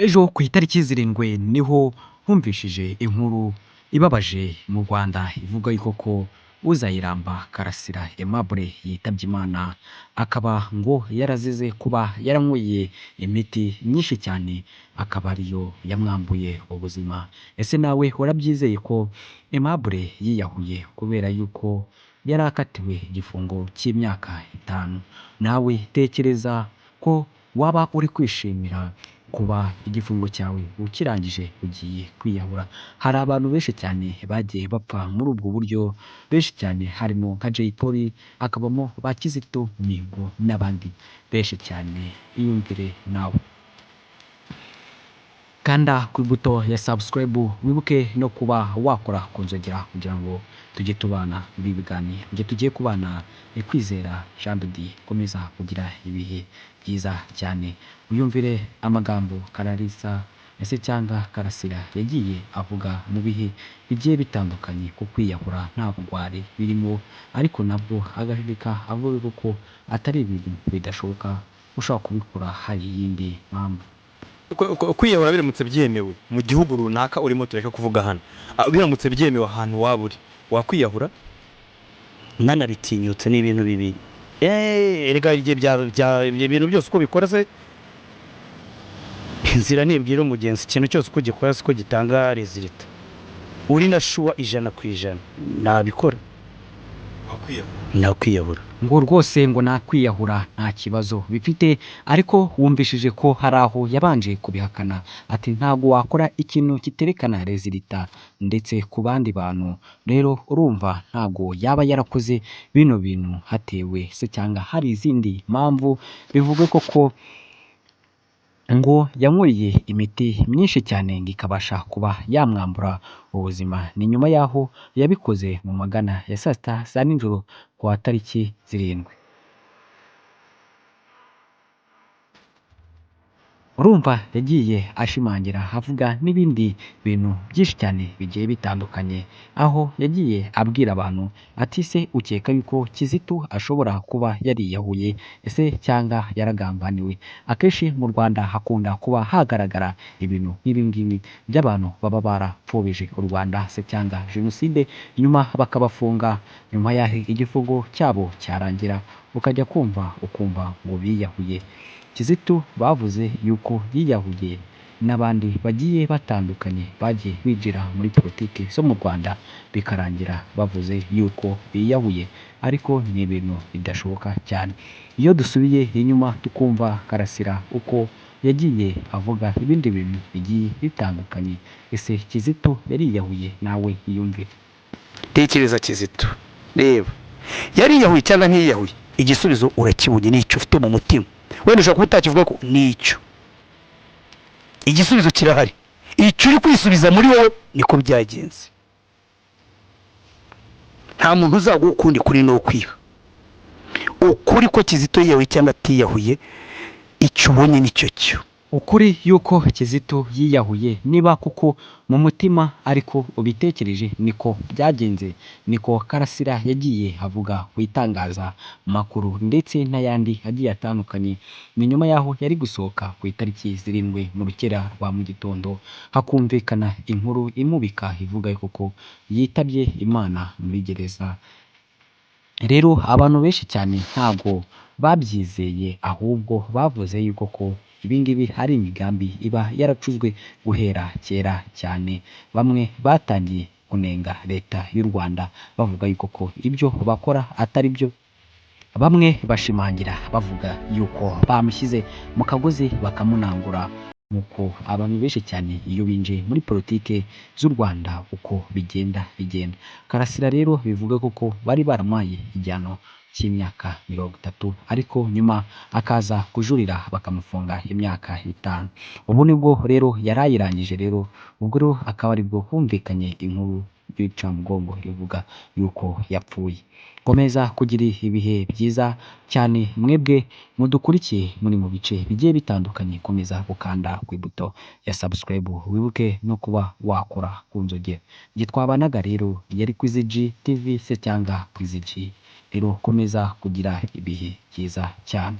Ejo ku itariki zirindwi niho humvishije inkuru ibabaje mu Rwanda ivuga yuko ko Uzayiramba Karasira Aimable yitabye Imana, akaba ngo yarazize kuba yaranyweye imiti myinshi cyane, akaba ariyo yamwambuye ubuzima. Ese nawe warabyizeye ko Aimable yiyahuye kubera yuko yari akatiwe igifungo cy'imyaka 5? Nawe tekereza ko waba uri kwishimira kuba igifungo cyawe ukirangije ugiye kwiyahura? Hari abantu benshi cyane bagiye bapfa muri ubwo buryo, benshi cyane harimo nka Jay Polly, hakabamo ba Kizito Mihigo n'abandi benshi cyane. Iyumvire nawe. Kanda ku ibuto ya subscribe, wibuke no kuba wakora ku nzogera kugira ngo tujye tubana muri ibi biganiro. Njye tugiye kubana Kwizera Jean de Dieu. Komeza kugira ibihe byiza cyane. Uyumvire amagambo Kararisa ese cyangwa Karasira yagiye avuga mu bihe bigiye bitandukanye ku kwiyahura nta bugwari birimo, ariko nabwo agahirika avuga ko atari ibintu bidashoboka, ushobora kubikora hari iyindi mpamvu. Kwiyahura biramutse byemewe mu gihugu runaka urimo tureka kuvuga hano, biramutse byemewe ahantu waba uri, wakwiyahura? Nanaritinyutse ni ibintu bibiri. Erega ibyo bintu byose uko bikora se, inzira ntibwira umugenzi. Ikintu cyose uko gikora siko gitanga resulta. Uri na shuwa 100% nabikora. Nakwiyahura ngo rwose ngo nakwiyahura nta kibazo bifite, ariko wumvishije ko hari aho yabanje kubihakana ati ntago wakora ikintu kiterekana resulta ndetse ku bandi bantu. Rero urumva ntago yaba yarakoze bino bintu hatewe se cyangwa hari izindi mpamvu. Bivuge koko ngo yanyweye imiti myinshi cyane ngo ikabasha kuba yamwambura ubuzima. Ni nyuma yaho yabikoze mu magana ya saa sita za nijoro ku wa tariki 7. Urumva yagiye ashimangira avuga n'ibindi bintu byinshi cyane bigiye bitandukanye, aho yagiye abwira abantu ati se ukeka yuko Kizito ashobora kuba yariyahuye ese cyangwa yaragambaniwe? Akenshi mu Rwanda hakunda kuba hagaragara ibintu nk'ibi ngibi by'abantu baba barapfobije u Rwanda se cyangwa jenoside, nyuma bakabafunga, nyuma yaho igifungo cyabo cyarangira ukajya kumva ukumva ngo biyahuye. Kizito bavuze yuko yiyahuye, n'abandi bagiye batandukanye bagiye binjira muri politiki zo mu Rwanda bikarangira bavuze yuko biyahuye, ariko ni ibintu bidashoboka cyane. Iyo dusubiye inyuma tukumva Karasira uko yagiye avuga ibindi bintu bigiye bitandukanye, ese Kizito yariyahuye? Nawe yiyumvire. tekereza Kizito, reba yariyahuye cyangwa ntiyahuye, igisubizo urakibonye n'icyo ufite mu mutima. Wenda ushobora kuba utakivuga ko n'icyo, igisubizo kirahari. Icyo uri kwisubiza muri wowe niko byagenze. Nta muntu uzaguha ukundi kuri no kwiha ukuri ko Kizito yiyahuye cyangwa atiyahuye. Icyo ubonye nicyo cyo ukuri yuko Kizito yiyahuye, niba kuko mu mutima ariko ubitekereje niko byagenze, niko Karasira yagiye avuga ku itangaza makuru ndetse n'ayandi agiye atandukanye. Ni nyuma yaho yari gusohoka ku itariki 7 mu rukera rwa mu gitondo, hakumvikana inkuru imubika ivuga yuko yitabye Imana muri gereza. Rero abantu benshi cyane ntago babyizeye, ahubwo bavuze yuko ko ibingibi hari imigambi iba yaracuzwe guhera kera cyane. Bamwe batangiye kunenga leta y'u Rwanda bavuga yuko ko ibyo bakora atari byo, bamwe bashimangira bavuga yuko bamushyize mu kagozi bakamunangura. Nuko abantu benshi cyane iyo binjiye muri politike z'u Rwanda uko bigenda. Karasira rero bivuga ko bari baramaye igihano cy'imyaka 30, ariko nyuma akaza kujurira bakamufunga imyaka 5. Ubu nibwo rero yarayirangije. Rero ubwo rero akaba aribwo humvikanye inkuru y'incamugongo ivuga yuko yapfuye. Komeza kugira ibihe byiza cyane mwebwe mudukurikiye muri mu bice bigiye bitandukanye. Komeza gukanda ku ibuto ya subscribe, wibuke no kuba wakora ku nzogera. Njye twabanaga rero yari Kwizi G TV se cyangwa Kwizi G. Rero komeza kugira ibihe byiza cyane.